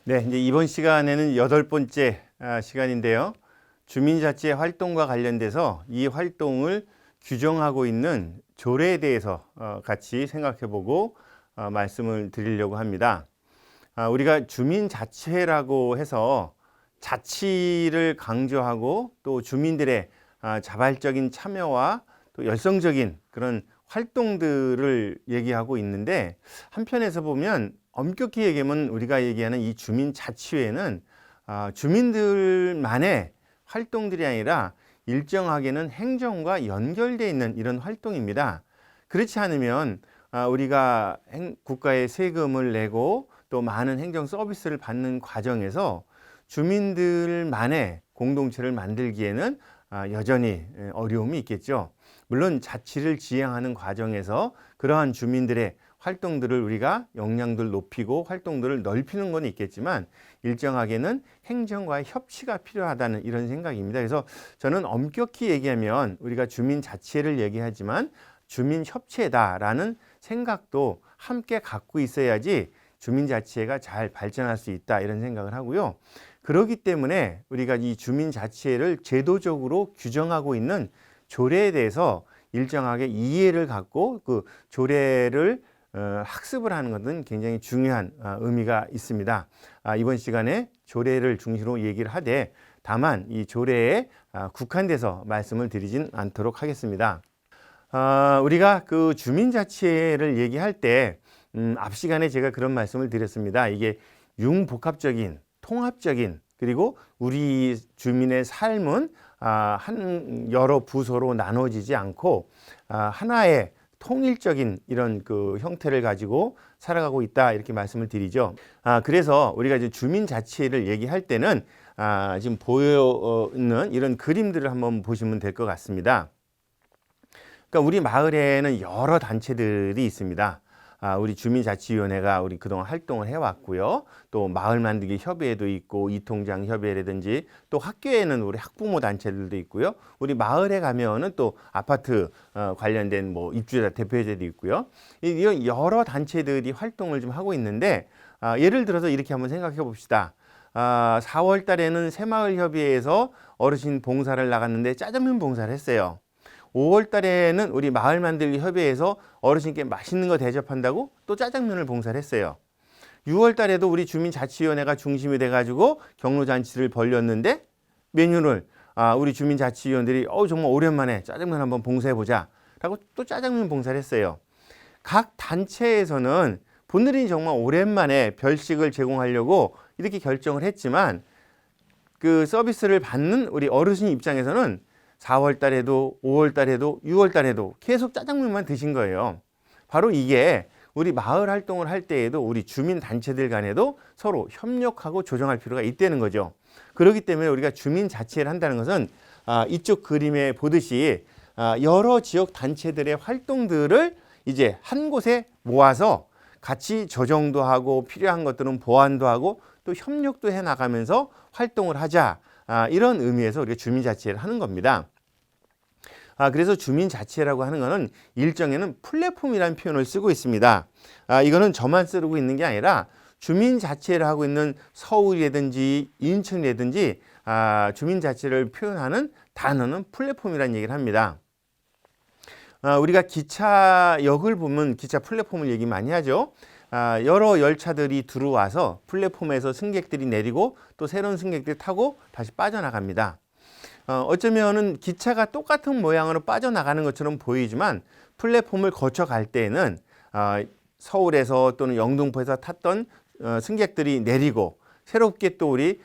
네, 이제 이번 시간에는 8번째 시간인데요. 주민자치 활동과 관련돼서 이 활동을 규정하고 있는 조례에 대해서 같이 생각해보고 말씀을 드리려고 합니다. 우리가 주민자치회라고 해서 자치를 강조하고 또 주민들의 자발적인 참여와 또 열성적인 그런 활동들을 얘기하고 있는데, 한편에서 보면 엄격히 얘기하면 우리가 얘기하는 이 주민자치회는 주민들만의 활동들이 아니라 일정하게는 행정과 연결되어 있는 이런 활동입니다. 그렇지 않으면 우리가 국가에 세금을 내고 또 많은 행정 서비스를 받는 과정에서 주민들만의 공동체를 만들기에는 여전히 어려움이 있겠죠. 물론 자치를 지향하는 과정에서 그러한 주민들의 활동들을 우리가 역량들 높이고 활동들을 넓히는 건 있겠지만 일정하게는 행정과의 협치가 필요하다는 이런 생각입니다. 그래서 저는 엄격히 얘기하면 우리가 주민자치회를 얘기하지만 주민협치회다라는 생각도 함께 갖고 있어야지 주민자치회가 잘 발전할 수 있다, 이런 생각을 하고요. 그렇기 때문에 우리가 이 주민자치회를 제도적으로 규정하고 있는 조례에 대해서 일정하게 이해를 갖고 그 조례를 학습을 하는 것은 굉장히 중요한 의미가 있습니다. 이번 시간에 조례를 중심으로 얘기를 하되 다만 이 조례에 국한돼서 말씀을 드리진 않도록 하겠습니다. 우리가 그 주민자치회를 얘기할 때 앞 시간에 제가 그런 말씀을 드렸습니다. 이게 융복합적인 통합적인, 그리고 우리 주민의 삶은 여러 부서로 나눠지지 않고 하나의 통일적인 이런 그 형태를 가지고 살아가고 있다, 이렇게 말씀을 드리죠. 그래서 우리가 이제 주민자치회를 얘기할 때는 지금 보여 있는 이런 그림들을 한번 보시면 될 것 같습니다. 그러니까 우리 마을에는 여러 단체들이 있습니다. 우리 주민자치위원회가 우리 그동안 활동을 해왔고요. 또 마을 만들기 협의회도 있고 이통장 협의회라든지 또 학교에는 우리 학부모 단체들도 있고요. 우리 마을에 가면은 또 아파트 관련된 뭐 입주자 대표회제도 있고요. 이런 여러 단체들이 활동을 좀 하고 있는데, 예를 들어서 이렇게 한번 생각해 봅시다. 4월 달에는 새마을협의회에서 어르신 봉사를 나갔는데 짜장면 봉사를 했어요. 5월 달에는 우리 마을 만들기 협의회에서 어르신께 맛있는 거 대접한다고 또 짜장면을 봉사를 했어요. 6월 달에도 우리 주민자치위원회가 중심이 돼가지고 경로잔치를 벌였는데 메뉴를 우리 주민자치위원들이 정말 오랜만에 짜장면 한번 봉사해보자 라고 또 짜장면 봉사를 했어요. 각 단체에서는 본인이 정말 오랜만에 별식을 제공하려고 이렇게 결정을 했지만 그 서비스를 받는 우리 어르신 입장에서는 4월 달에도 5월 달에도 6월 달에도 계속 짜장면만 드신 거예요. 바로 이게 우리 마을 활동을 할 때에도 우리 주민 단체들 간에도 서로 협력하고 조정할 필요가 있다는 거죠. 그렇기 때문에 우리가 주민 자치회를 한다는 것은 이쪽 그림에 보듯이 여러 지역 단체들의 활동들을 이제 한 곳에 모아서 같이 조정도 하고 필요한 것들은 보완도 하고 또 협력도 해 나가면서 활동을 하자, 이런 의미에서 우리가 주민자치회를 하는 겁니다. 그래서 주민자치회라고 하는 것은 일정에는 플랫폼이라는 표현을 쓰고 있습니다. 이거는 저만 쓰고 있는 게 아니라 주민자치회를 하고 있는 서울이라든지 인천이라든지 주민자치회를 표현하는 단어는 플랫폼이라는 얘기를 합니다. 우리가 기차역을 보면 기차 플랫폼을 얘기 많이 하죠. 여러 열차들이 들어와서 플랫폼에서 승객들이 내리고 또 새로운 승객들이 타고 다시 빠져나갑니다. 어쩌면은 기차가 똑같은 모양으로 빠져나가는 것처럼 보이지만 플랫폼을 거쳐갈 때에는 서울에서 또는 영등포에서 탔던 승객들이 내리고 새롭게 또 우리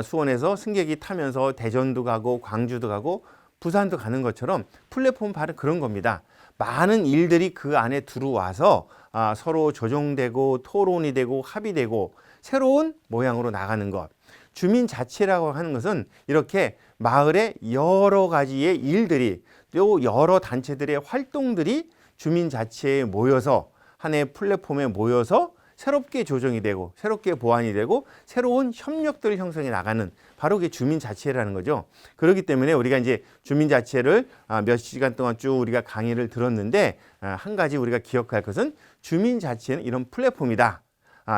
수원에서 승객이 타면서 대전도 가고 광주도 가고 부산도 가는 것처럼 플랫폼은 바로 그런 겁니다. 많은 일들이 그 안에 들어와서 서로 조정되고 토론이 되고 합의되고 새로운 모양으로 나가는 것. 주민자치라고 하는 것은 이렇게 마을의 여러 가지의 일들이 또 여러 단체들의 활동들이 주민자치에 모여서 하나의 플랫폼에 모여서 새롭게 조정이 되고 새롭게 보완이 되고 새로운 협력들을 형성해 나가는, 바로 그게 주민자치회라는 거죠. 그렇기 때문에 우리가 이제 주민자치회를 몇 시간 동안 쭉 우리가 강의를 들었는데 한 가지 우리가 기억할 것은 주민자치회는 이런 플랫폼이다.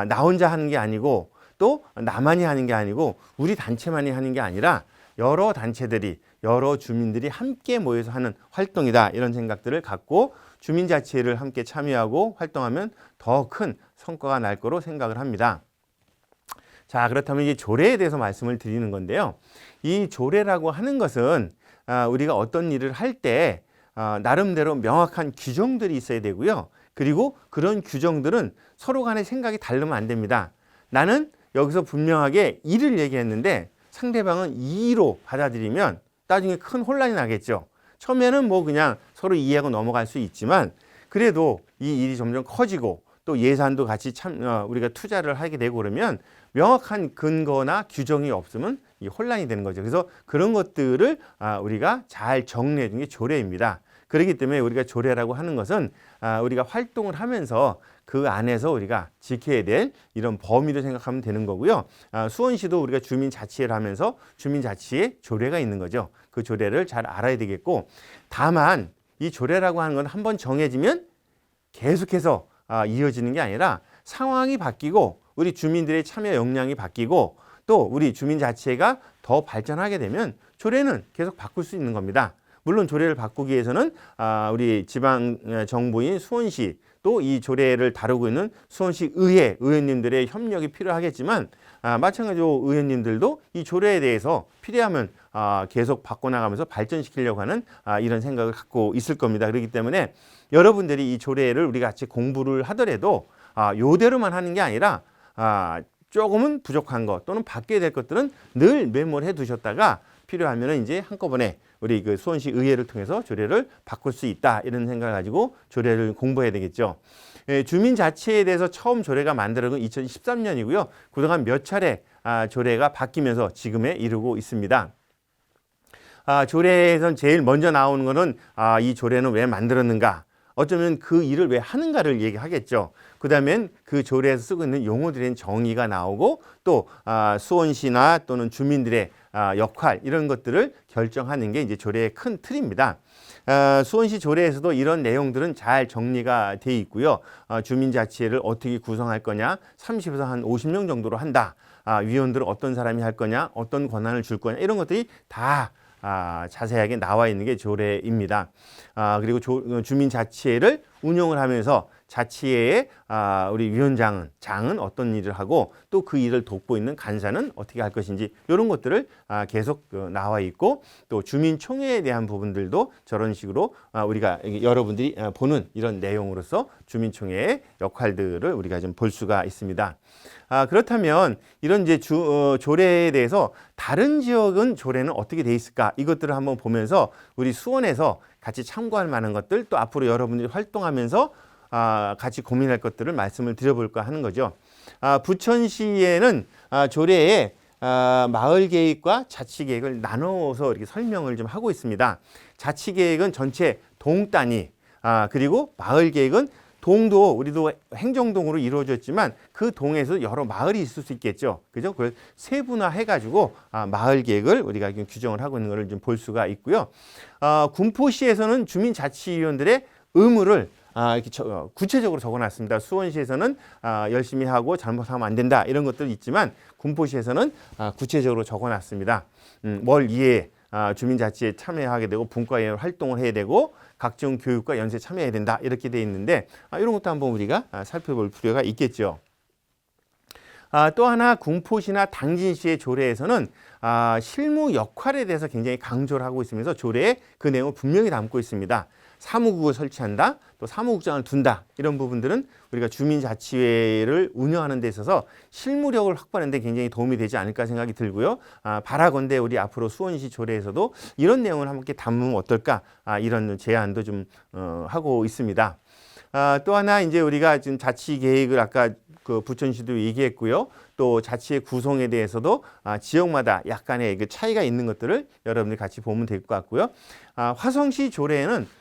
나 혼자 하는 게 아니고 또 나만이 하는 게 아니고 우리 단체만이 하는 게 아니라 여러 단체들이 여러 주민들이 함께 모여서 하는 활동이다 이런 생각들을 갖고 주민자치회를 함께 참여하고 활동하면 더 큰 성과가 날 거로 생각을 합니다. 자, 그렇다면 이 조례에 대해서 말씀을 드리는 건데요. 이 조례라고 하는 것은 우리가 어떤 일을 할 때 나름대로 명확한 규정들이 있어야 되고요. 그리고 그런 규정들은 서로 간의 생각이 다르면 안 됩니다. 나는 여기서 분명하게 1을 얘기했는데 상대방은 2로 받아들이면 나중에 큰 혼란이 나겠죠. 처음에는 뭐 그냥 서로 이해하고 넘어갈 수 있지만 그래도 이 일이 점점 커지고 또 예산도 같이 우리가 투자를 하게 되고 그러면 명확한 근거나 규정이 없으면 이 혼란이 되는 거죠. 그래서 그런 것들을 우리가 잘 정리해 준 게 조례입니다. 그렇기 때문에 우리가 조례라고 하는 것은 우리가 활동을 하면서 그 안에서 우리가 지켜야 될 이런 범위를 생각하면 되는 거고요. 수원시도 우리가 주민자치회를 하면서 주민자치회 조례가 있는 거죠. 그 조례를 잘 알아야 되겠고 다만 이 조례라고 하는 건 한번 정해지면 계속해서 이어지는 게 아니라 상황이 바뀌고 우리 주민들의 참여 역량이 바뀌고 또 우리 주민자치회가 더 발전하게 되면 조례는 계속 바꿀 수 있는 겁니다. 물론 조례를 바꾸기 위해서는 우리 지방정부인 수원시 또 이 조례를 다루고 있는 수원시 의회 의원님들의 협력이 필요하겠지만 마찬가지로 의원님들도 이 조례에 대해서 필요하면 계속 바꿔나가면서 발전시키려고 하는 이런 생각을 갖고 있을 겁니다. 그렇기 때문에 여러분들이 이 조례를 우리가 같이 공부를 하더라도 요대로만 하는 게 아니라 조금은 부족한 것 또는 바뀌어야 될 것들은 늘 메모를 해 두셨다가 필요하면 이제 한꺼번에 우리 그 수원시 의회를 통해서 조례를 바꿀 수 있다 이런 생각을 가지고 조례를 공부해야 되겠죠. 주민자치에 대해서 처음 조례가 만들어진 2013년이고요. 그동안 몇 차례 조례가 바뀌면서 지금에 이르고 있습니다. 조례에선 제일 먼저 나오는 거는 이 조례는 왜 만들었는가? 어쩌면 그 일을 왜 하는가를 얘기하겠죠. 그 다음엔 그 조례에서 쓰고 있는 용어들의 정의가 나오고 또 수원시나 또는 주민들의 역할 이런 것들을 결정하는 게 이제 조례의 큰 틀입니다. 수원시 조례에서도 이런 내용들은 잘 정리가 돼 있고요. 주민자치회를 어떻게 구성할 거냐, 30에서 한 50명 정도로 한다. 위원들은 어떤 사람이 할 거냐, 어떤 권한을 줄 거냐 이런 것들이 다 자세하게 나와 있는 게 조례입니다. 그리고 주민자치회를 운영을 하면서 자치회의 우리 위원장은 어떤 일을 하고 또 그 일을 돕고 있는 간사는 어떻게 할 것인지 이런 것들을 계속 나와 있고 또 주민총회에 대한 부분들도 저런 식으로 우리가 여러분들이 보는 이런 내용으로서 주민총회의 역할들을 우리가 좀 볼 수가 있습니다. 그렇다면 이런 이제 조례에 대해서 다른 지역은 조례는 어떻게 돼 있을까 이것들을 한번 보면서 우리 수원에서 같이 참고할 만한 것들 또 앞으로 여러분들이 활동하면서 같이 고민할 것들을 말씀을 드려볼까 하는 거죠. 부천시에는 조례에 마을 계획과 자치 계획을 나눠서 이렇게 설명을 좀 하고 있습니다. 자치 계획은 전체 동 단위, 그리고 마을 계획은 동도 우리도 행정동으로 이루어졌지만 그 동에서 여러 마을이 있을 수 있겠죠. 그죠? 그걸 세분화해 가지고 마을 계획을 우리가 규정을 하고 있는 것을 좀 볼 수가 있고요. 군포시에서는 주민자치위원들의 의무를 이렇게 구체적으로 적어놨습니다. 수원시에서는 열심히 하고 잘못하면 안 된다 이런 것들이 있지만 군포시에서는 구체적으로 적어놨습니다. 월 2회 주민자치에 참여하게 되고 분과위원 활동을 해야 되고 각종 교육과 연수에 참여해야 된다 이렇게 돼 있는데 이런 것도 한번 우리가 살펴볼 필요가 있겠죠. 또 하나 군포시나 당진시의 조례에서는 실무 역할에 대해서 굉장히 강조를 하고 있으면서 조례에 그 내용을 분명히 담고 있습니다. 사무국을 설치한다, 또 사무국장을 둔다 이런 부분들은 우리가 주민자치회를 운영하는 데 있어서 실무력을 확보하는 데 굉장히 도움이 되지 않을까 생각이 들고요. 바라건대 우리 앞으로 수원시 조례에서도 이런 내용을 함께 담으면 어떨까 이런 제안도 좀 하고 있습니다. 또 하나 이제 우리가 지금 자치 계획을 아까 그 부천시도 얘기했고요. 또 자치의 구성에 대해서도 지역마다 약간의 그 차이가 있는 것들을 여러분들이 같이 보면 될 것 같고요. 화성시 조례에는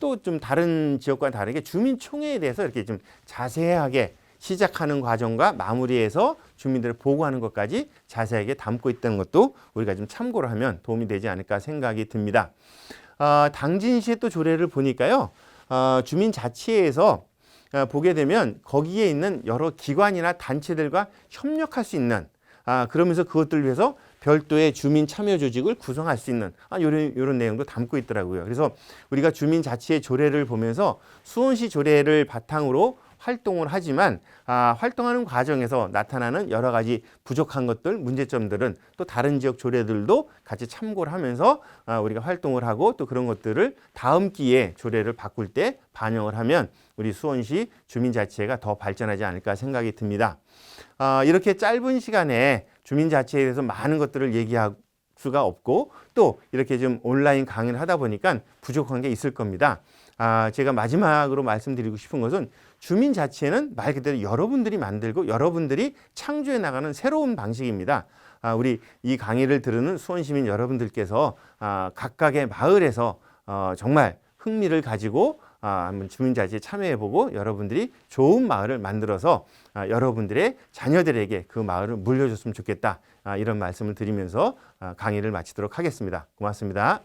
또 좀 다른 지역과 다르게 주민총회에 대해서 이렇게 좀 자세하게 시작하는 과정과 마무리해서 주민들을 보고하는 것까지 자세하게 담고 있다는 것도 우리가 좀 참고를 하면 도움이 되지 않을까 생각이 듭니다. 당진시의 또 조례를 보니까요. 주민자치회에서 보게 되면 거기에 있는 여러 기관이나 단체들과 협력할 수 있는 그러면서 그것들을 위해서 별도의 주민 참여 조직을 구성할 수 있는 이런 내용도 담고 있더라고요. 그래서 우리가 주민자치의 조례를 보면서 수원시 조례를 바탕으로 활동을 하지만 활동하는 과정에서 나타나는 여러 가지 부족한 것들, 문제점들은 또 다른 지역 조례들도 같이 참고를 하면서 우리가 활동을 하고 또 그런 것들을 다음 기회에 조례를 바꿀 때 반영을 하면 우리 수원시 주민자치회가 더 발전하지 않을까 생각이 듭니다. 이렇게 짧은 시간에 주민자치에 대해서 많은 것들을 얘기할 수가 없고 또 이렇게 좀 온라인 강의를 하다 보니까 부족한 게 있을 겁니다. 제가 마지막으로 말씀드리고 싶은 것은 주민자치회는 말 그대로 여러분들이 만들고 여러분들이 창조해 나가는 새로운 방식입니다. 우리 이 강의를 들으는 수원시민 여러분들께서 각각의 마을에서 정말 흥미를 가지고 한번 주민자치에 참여해보고 여러분들이 좋은 마을을 만들어서 여러분들의 자녀들에게 그 마을을 물려줬으면 좋겠다. 이런 말씀을 드리면서 강의를 마치도록 하겠습니다. 고맙습니다.